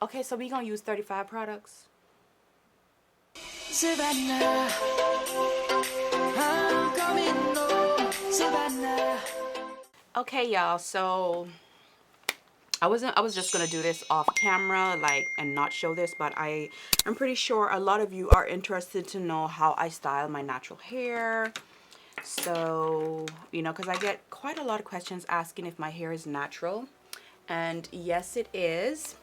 Okay, so we gonna use 35 products. Savannah, I'm coming home, Savannah. Okay, y'all, so I was just gonna do this off camera, like, and not show this, but I'm pretty sure a lot of you are interested to know how I style my natural hair. So, you know, because I get quite a lot of questions asking if my hair is natural, and yes, it is.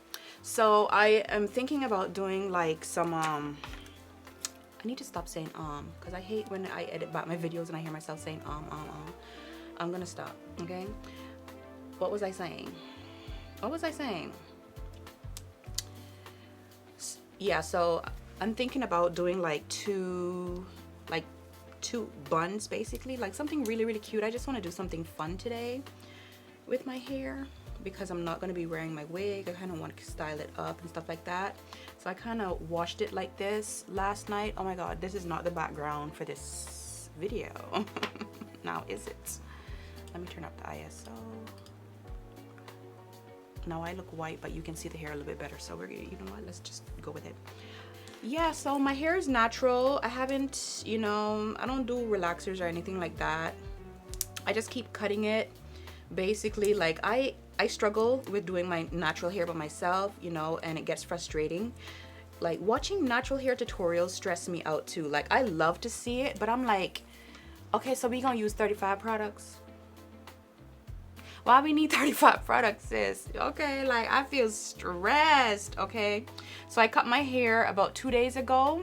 So I am thinking about doing like some I need to stop saying because I hate when I edit back my videos and I hear myself saying I'm gonna stop. Okay, what was I saying? What was I saying? Yeah, so I'm thinking about doing like two buns, basically, like something really cute. I just want to do something fun today with my hair because I'm not going to be wearing my wig. I kind of want to style it up and stuff like that. So I kind of washed it like this last night. Oh my god, this is not the background for this video. Now is it? Let me turn up the ISO. Now I look white, but you can see the hair a little bit better, so we're, you know what, let's just go with it. Yeah, so my hair is natural. I haven't, you know, I don't do relaxers or anything like that. I just keep cutting it. Basically, like I struggle with doing my natural hair by myself, you know, and it gets frustrating. Like watching natural hair tutorials stress me out too. Like I love to see it, but I'm like, okay, so we gonna use 35 products? Why we need 35 products, sis? Okay, like I feel stressed. Okay, so I cut my hair about 2 days ago.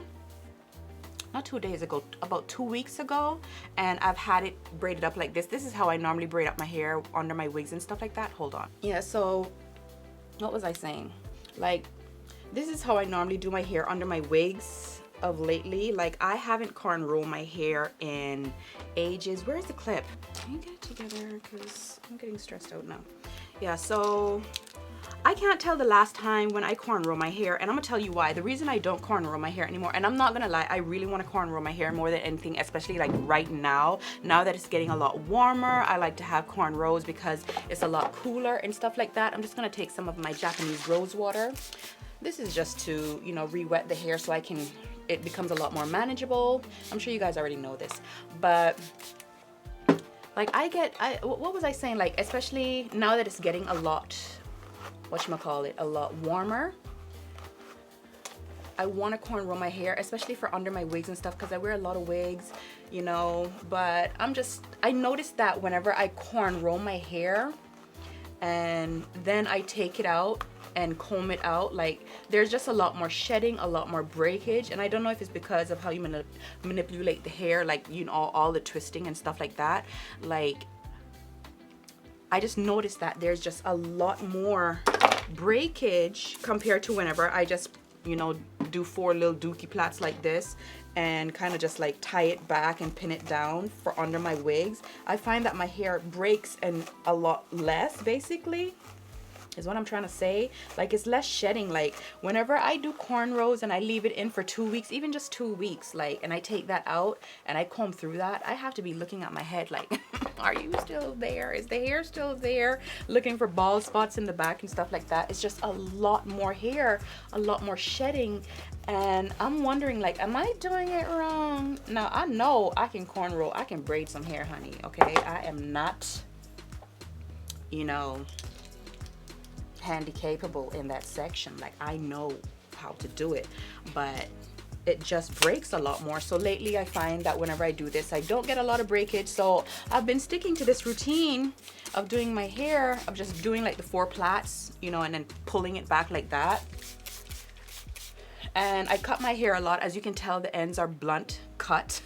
Not 2 days ago, about 2 weeks ago, and I've had it braided up like this. This is how I normally braid up my hair under my wigs and stuff like that. Hold on. Yeah, so what was I saying? Like, this is how I normally do my hair under my wigs of lately. Like, I haven't cornrow my hair in ages. Where's the clip? Can you get it together? Because I'm getting stressed out now. Yeah, so I can't tell the last time when I cornrow my hair, and I'm gonna tell you why. The reason I don't cornrow my hair anymore, and I'm not gonna lie, I really want to cornrow my hair more than anything, especially like right now that it's getting a lot warmer. I like to have cornrows because it's a lot cooler and stuff like that. I'm just gonna take some of my Japanese rose water. This is just to, you know, re-wet the hair so it becomes a lot more manageable. I'm sure you guys already know this, but like what was I saying? Like, especially now that it's getting a lot, a lot warmer, I want to cornrow my hair, especially for under my wigs and stuff, because I wear a lot of wigs, you know. But I noticed that whenever I cornrow my hair and then I take it out and comb it out, like there's just a lot more shedding, a lot more breakage, and I don't know if it's because of how you manipulate the hair, like, you know, all the twisting and stuff like that. Like, I just noticed that there's just a lot more breakage compared to whenever I just, you know, do 4 little dookie plaits like this and kind of just like tie it back and pin it down for under my wigs. I find that my hair breaks and a lot less, basically, is what I'm trying to say. Like, it's less shedding. Like, whenever I do cornrows and I leave it in for 2 weeks, even just 2 weeks, like, and I take that out and I comb through that, I have to be looking at my head like, are you still there? Is the hair still there? Looking for bald spots in the back and stuff like that. It's just a lot more hair, a lot more shedding, and I'm wondering, like, am I doing it wrong? Now, I know I can cornrow, I can braid some hair, honey, okay? I am not, you know, handy capable in that section. Like, I know how to do it, but it just breaks a lot more. So lately I find that whenever I do this, I don't get a lot of breakage. So I've been sticking to this routine of doing my hair, of just doing like the 4 plaits, you know, and then pulling it back like that. And I cut my hair a lot. As you can tell, the ends are blunt cut.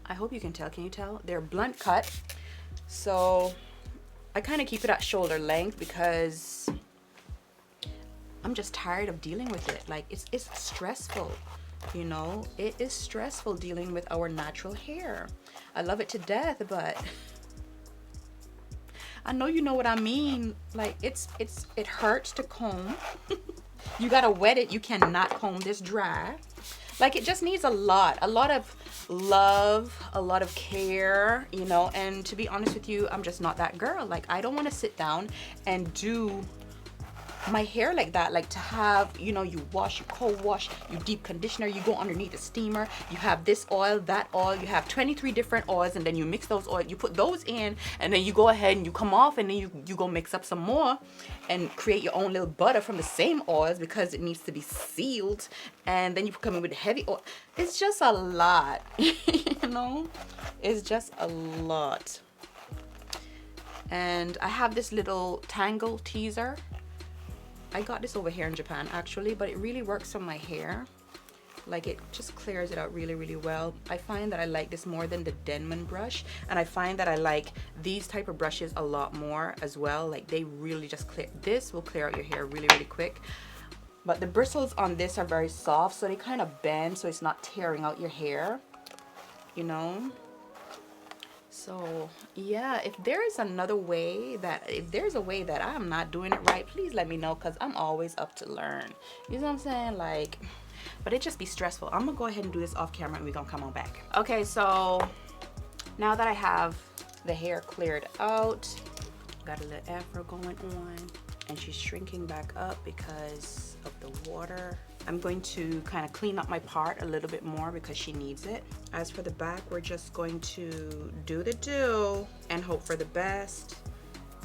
I hope you can tell. Can you tell? They're blunt cut. So I kind of keep it at shoulder length because I'm just tired of dealing with it. Like, it's stressful, you know. It is stressful dealing with our natural hair. I love it to death, but I know you know what I mean. Like, it hurts to comb. You gotta wet it. You cannot comb this dry. Like, it just needs a lot of love, a lot of care, you know. And to be honest with you, I'm just not that girl. Like, I don't want to sit down and do my hair like that, like to have, you know, you wash, you cold wash, you deep conditioner, you go underneath the steamer, you have this oil, that oil, you have 23 different oils, and then you mix those oils, you put those in, and then you go ahead and you come off, and then you go mix up some more and create your own little butter from the same oils because it needs to be sealed, and then you come in with heavy oil. It's just a lot. You know, it's just a lot. And I have this little tangle teaser. I got this over here in Japan actually, but it really works on my hair. Like, it just clears it out really, really well. I find that I like this more than the Denman brush, and I find that I like these type of brushes a lot more as well. Like, they really just clear, this will clear out your hair really, really quick. But the bristles on this are very soft, so they kind of bend so it's not tearing out your hair, you know. So yeah, if there is another way that, if there's a way that I'm not doing it right, please let me know, because I'm always up to learn. You know what I'm saying? Like, but it just be stressful. I'm gonna go ahead and do this off camera and we're gonna come on back. Okay, so now that I have the hair cleared out, got a little afro going on, and she's shrinking back up because of the water. I'm going to kind of clean up my part a little bit more because she needs it. As for the back, we're just going to do the do and hope for the best,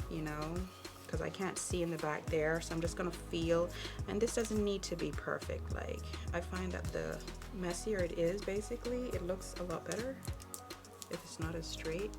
you know, because I can't see in the back there. So I'm just gonna feel, and this doesn't need to be perfect. Like, I find that the messier it is, basically, it looks a lot better if it's not as straight.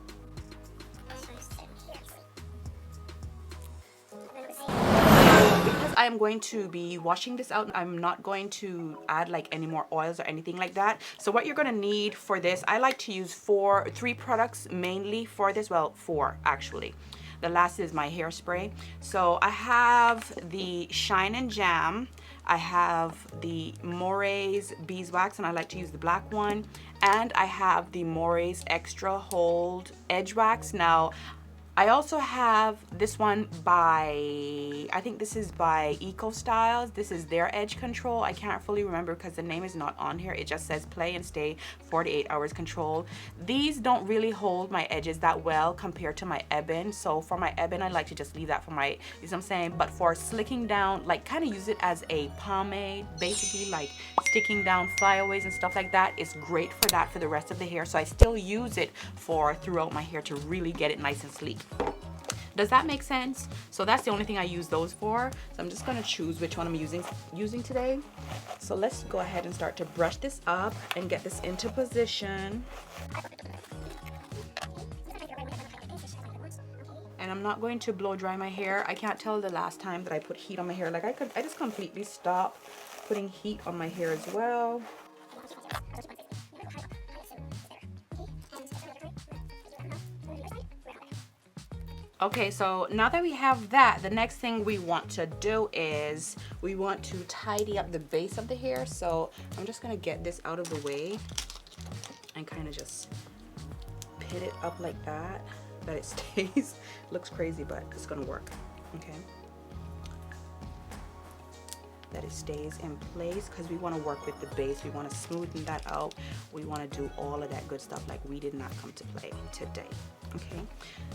Because I am going to be washing this out, I'm not going to add like any more oils or anything like that. So what you're gonna need for this, I like to use 3 products mainly for this. Well, 4 actually. The last is my hairspray. So I have the Shine and Jam, I have the Moray's Beeswax, and I like to use the black one, and I have the Moray's Extra Hold Edge Wax. Now, I also have this one by, I think this is by Eco Styles. This is their edge control. I can't fully remember because the name is not on here. It just says play and stay 48 hours control. These don't really hold my edges that well compared to my Ebin. So for my Ebin, I like to just leave that for my, you know what I'm saying? But for slicking down, like kind of use it as a pomade, basically, like sticking down flyaways and stuff like that. It's great for that for the rest of the hair. So I still use it for throughout my hair to really get it nice and sleek. Does that make sense? So that's the only thing I use those for. So I'm just gonna choose which one I'm using today. So let's go ahead and start to brush this up and get this into position. And I'm not going to blow dry my hair. I can't tell the last time that I put heat on my hair. Like, I just completely stopped putting heat on my hair as well. Okay, so now that we have that, the next thing we want to do is we want to tidy up the base of the hair. So I'm just gonna get this out of the way and kind of just pin it up like that it stays. Looks crazy, but it's gonna work. Okay, that it stays in place, because we want to work with the base. We want to smoothen that out. We want to do all of that good stuff like we did not come to play today. Okay,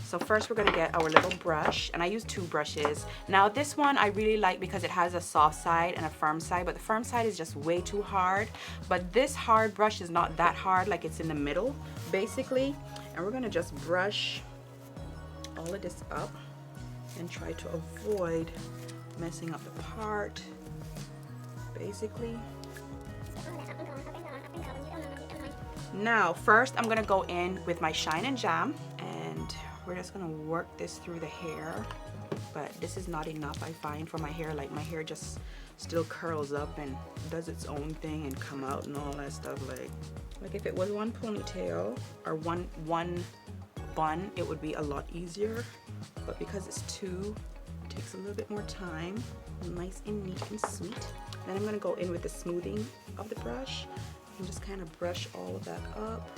so first we're gonna get our little brush, and I use 2 brushes. Now this one I really like because it has a soft side and a firm side, but the firm side is just way too hard. But this hard brush is not that hard, like it's in the middle basically. And we're gonna just brush all of this up and try to avoid messing up the part, basically. Now first I'm gonna go in with my Shine and Jam, and we're just gonna work this through the hair. But this is not enough, I find, for my hair. Like, my hair just still curls up and does its own thing and come out and all that stuff. Like if it was one ponytail or one bun, it would be a lot easier, but because it's 2, it takes a little bit more time. Nice and neat and sweet. Then I'm gonna go in with the smoothing of the brush and just kind of brush all of that up.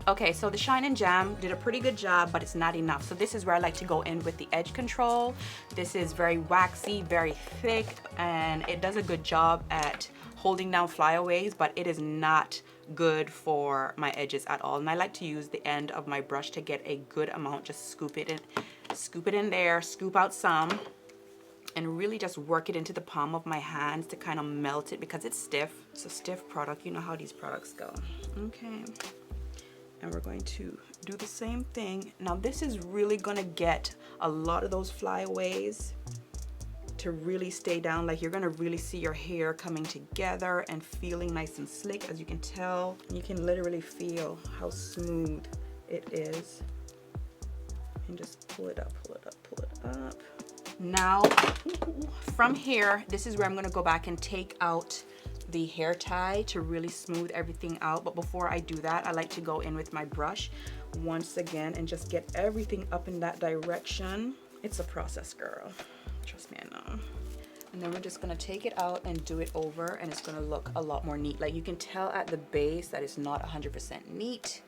Okay, so the Shine and Jam did a pretty good job, but it's not enough. So this is where I like to go in with the edge control. This is very waxy, very thick, and it does a good job at holding down flyaways, but it is not good for my edges at all. And I like to use the end of my brush to get a good amount, just scoop it in, Scoop it in there, scoop out some, and really just work it into the palm of my hands to kind of melt it because it's stiff. It's a stiff product. You know how these products go. Okay. And we're going to do the same thing. Now this is really gonna get a lot of those flyaways to really stay down. Like, you're gonna really see your hair coming together and feeling nice and slick. As you can tell, you can literally feel how smooth it is. And just pull it up, pull it up, pull it up. Now, from here, this is where I'm gonna go back and take out the hair tie to really smooth everything out. But before I do that, I like to go in with my brush once again and just get everything up in that direction. It's a process, girl. Trust me, I know. And then we're just gonna take it out and do it over, and it's gonna look a lot more neat. Like, you can tell at the base that it's not 100% neat.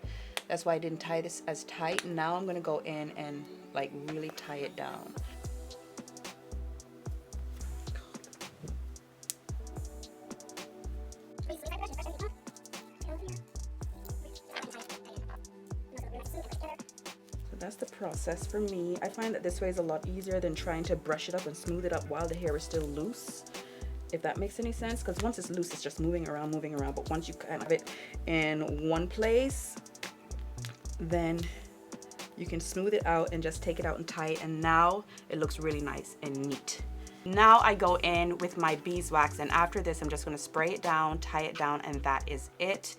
That's why I didn't tie this as tight. Now I'm gonna go in and like really tie it down. That's the process for me. I find that this way is a lot easier than trying to brush it up and smooth it up while the hair is still loose, if that makes any sense, because once it's loose, it's just moving around, but once you kind of have it in one place, then you can smooth it out and just take it out and tie it, and now it looks really nice and neat. Now I go in with my beeswax, and after this I'm just going to spray it down, tie it down, and that is it.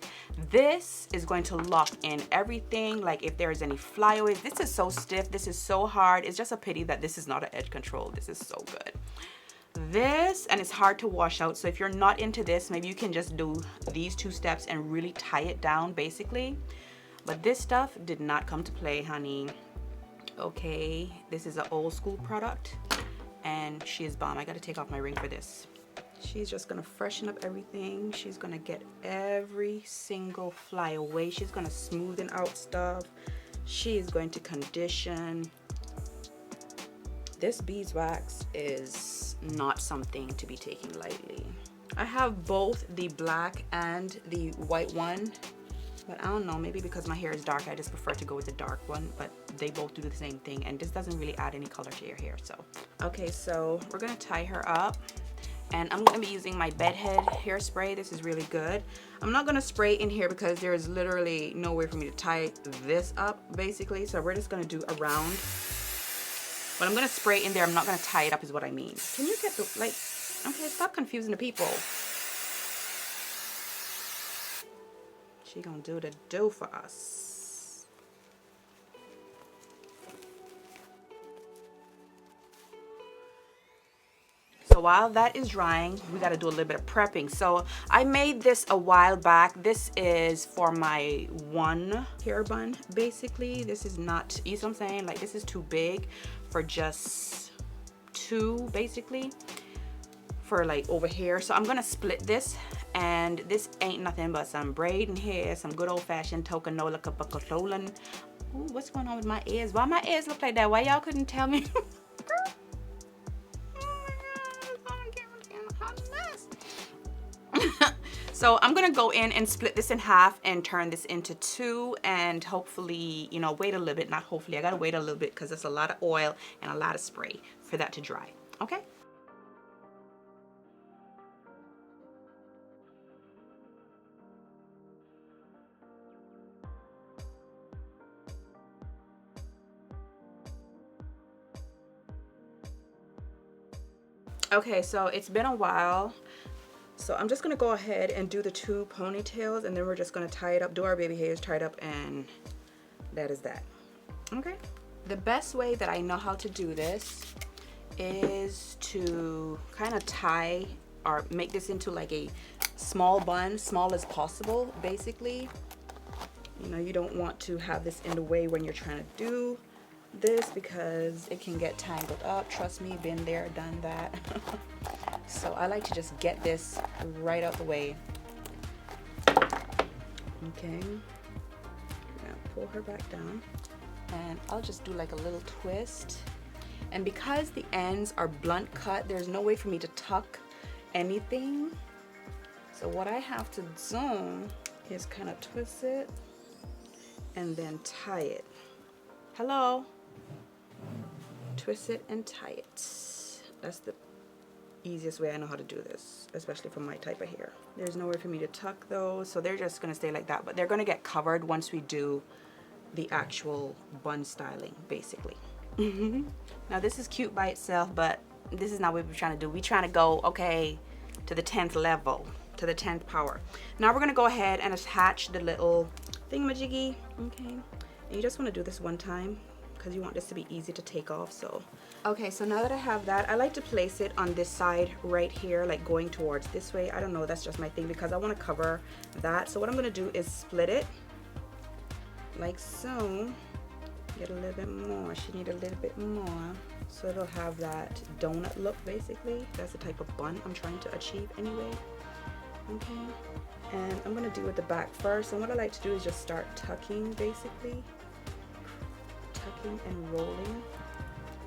This is going to lock in everything. Like, if there's any flyaways, this is so stiff, this is so hard. It's just a pity that this is not an edge control. This is so good. This, and it's hard to wash out, so if you're not into this, maybe you can just do these 2 steps and really tie it down basically. But this stuff did not come to play, honey. Okay, this is an old school product, and she is bomb. I gotta take off my ring for this. She's just gonna freshen up everything. She's gonna get every single flyaway. She's gonna smoothen out stuff. She is going to condition. This beeswax is not something to be taken lightly. I have both the black and the white one, but I don't know, maybe because my hair is dark, I just prefer to go with the dark one, but they both do the same thing, and this doesn't really add any color to your hair. So okay, so we're gonna tie her up, and I'm gonna be using my bedhead hairspray. This is really good. I'm not gonna spray in here because there's literally no way for me to tie this up basically, so we're just gonna do around. But I'm gonna spray in there. I'm not gonna tie it up is what I mean. Can you get the, like, okay, stop confusing the people. She gonna do the do for us. So while that is drying, we gotta do a little bit of prepping. So I made this a while back. This is for my one hair bun, basically. This is not, you know what I'm saying? Like, this is too big for just 2, basically, for like over here. So I'm gonna split this, and this ain't nothing but some braiding hair, some good old-fashioned Tokanola Kapakatolan. Ooh, what's going on with my ears? Why my ears look like that? Why y'all couldn't tell me? So I'm gonna go in and split this in half and turn this into 2, and hopefully, you know, wait a little bit. Not hopefully, I gotta wait a little bit because there's a lot of oil and a lot of spray for that to dry. Okay. Okay, so it's been a while. So I'm just gonna go ahead and do the 2 ponytails, and then we're just gonna tie it up, do our baby hairs, tie it up, and that is that. Okay. The best way that I know how to do this is to kind of tie or make this into like a small bun, small as possible, basically. You know, you don't want to have this in the way when you're trying to do this because it can get tangled up. Trust me, been there, done that. So I like to just get this right out the way. Okay, now pull her back down, and I'll just do like a little twist. And because the ends are blunt cut, there's no way for me to tuck anything. So what I have to do is kind of twist it and then tie it. Hello. twist it and tie it. That's the easiest way I know how to do this, especially for my type of hair. There's nowhere for me to tuck those, so they're just gonna stay like that, but they're gonna get covered once we do the actual bun styling, basically. Now this is cute by itself, but this is not what we're trying to do. We're trying to go, okay, to the 10th level, to the 10th power. Now we're gonna go ahead and attach the little thingamajiggy, okay? And you just wanna do this one time because you want this to be easy to take off, so. Okay, so now that I have that, I like to place it on this side right here, like going towards this way. I don't know, that's just my thing because I wanna cover that. So what I'm gonna do is split it like so. Get a little bit more. She need a little bit more, so it'll have that donut look, basically. That's the type of bun I'm trying to achieve anyway. Okay, and I'm gonna do with the back first, and what I like to do is just start tucking, basically tucking and rolling.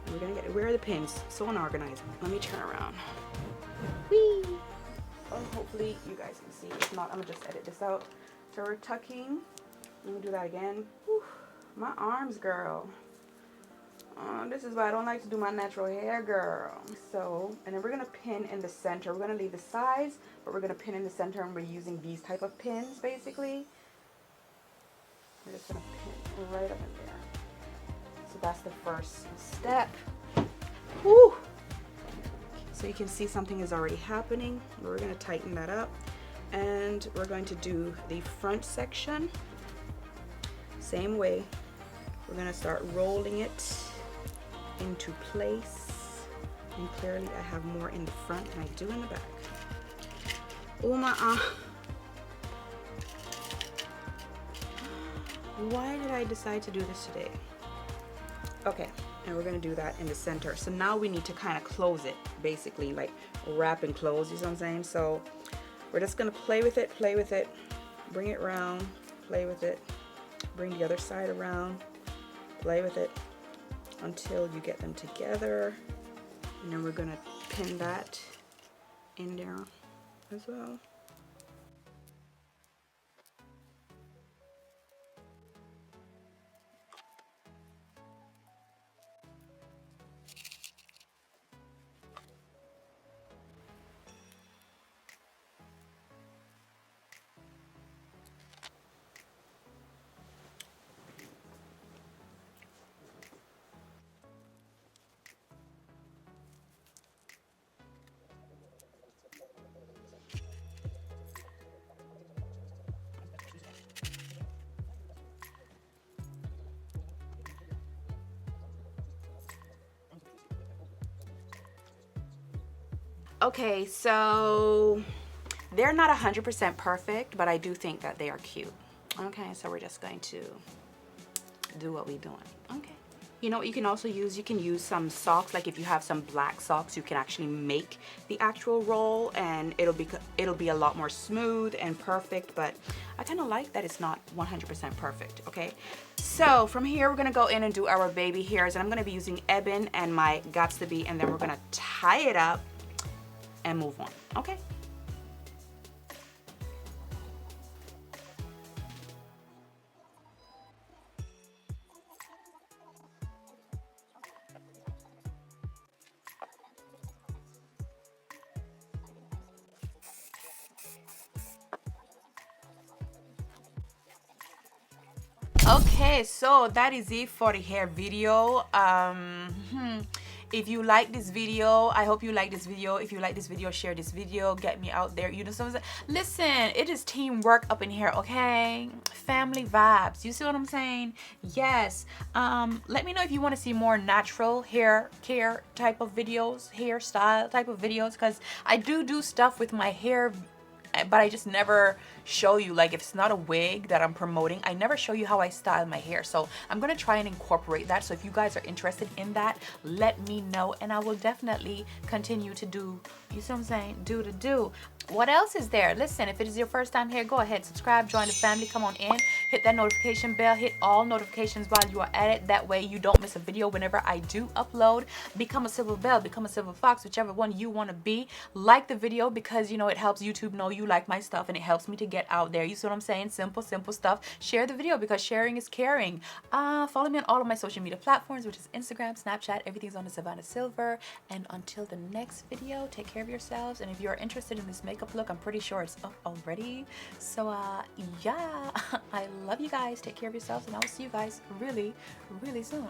And we're gonna get, where are the pins? So unorganized. Let me turn around. Whee! Oh, hopefully you guys can see. If not, I'm gonna just edit this out. So we're tucking. Let me do that again. Whew. My arms, girl. This is why I don't like to do my natural hair, girl. So, and then we're gonna pin in the center. We're gonna leave the sides, but we're gonna pin in the center, and we're using these type of pins, basically. We're just gonna pin right up in there. So that's the first step. Whew. So you can see something is already happening. We're gonna tighten that up, and we're going to do the front section. Same way. We're gonna start rolling it into place, and clearly I have more in the front than I do in the back. Oh my why did I decide to do this today? Okay, and we're gonna do that in the center. So now we need to kind of close it, basically like wrap and close, you see what I'm saying? So we're just gonna play with it, bring it around, play with it, bring the other side around, play with it until you get them together, and then we're gonna pin that in there as well. Okay, so they're not 100% perfect, but I do think that they are cute. Okay, so we're just going to do what we're doing. Okay. You know what you can also use? You can use some socks. Like if you have some black socks, you can actually make the actual roll, and it'll be a lot more smooth and perfect. But I kind of like that it's not 100% perfect. Okay. So from here, we're gonna go in and do our baby hairs, and I'm gonna be using Ebin and my Gots to Be, and then we're gonna tie it up and move on. Okay. Okay, so that is it for the hair video. If you like this video, I hope you like this video. If you like this video, share this video, get me out there. You know, so listen, it is teamwork up in here, okay? Family vibes. You see what I'm saying? Yes. Let me know if you want to see more natural hair care type of videos, hairstyle type of videos, because I do stuff with my hair, but I just never show you, like if it's not a wig that I'm promoting, I never show you how I style my hair. So I'm gonna try and incorporate that. So if you guys are interested in that, let me know, and I will definitely continue to do, you see what I'm saying, do. What else is there? Listen, if it is your first time here, go ahead, subscribe, join the family, come on in, hit that notification bell, hit all notifications while you are at it. That way you don't miss a video whenever I do upload. Become a Silver Bell, become a Silver Fox, whichever one you want to be. Like the video because, you know, it helps YouTube know you like my stuff and it helps me to get out there. You see what I'm saying? Simple, simple stuff. Share the video because sharing is caring. Follow me on all of my social media platforms, which is Instagram, Snapchat, everything's on the Savannah Sylver. And until the next video, take care of yourselves. And if you're interested in this makeup look, I'm pretty sure it's up already. So yeah, I love you guys. Take care of yourselves and I will see you guys really, really soon.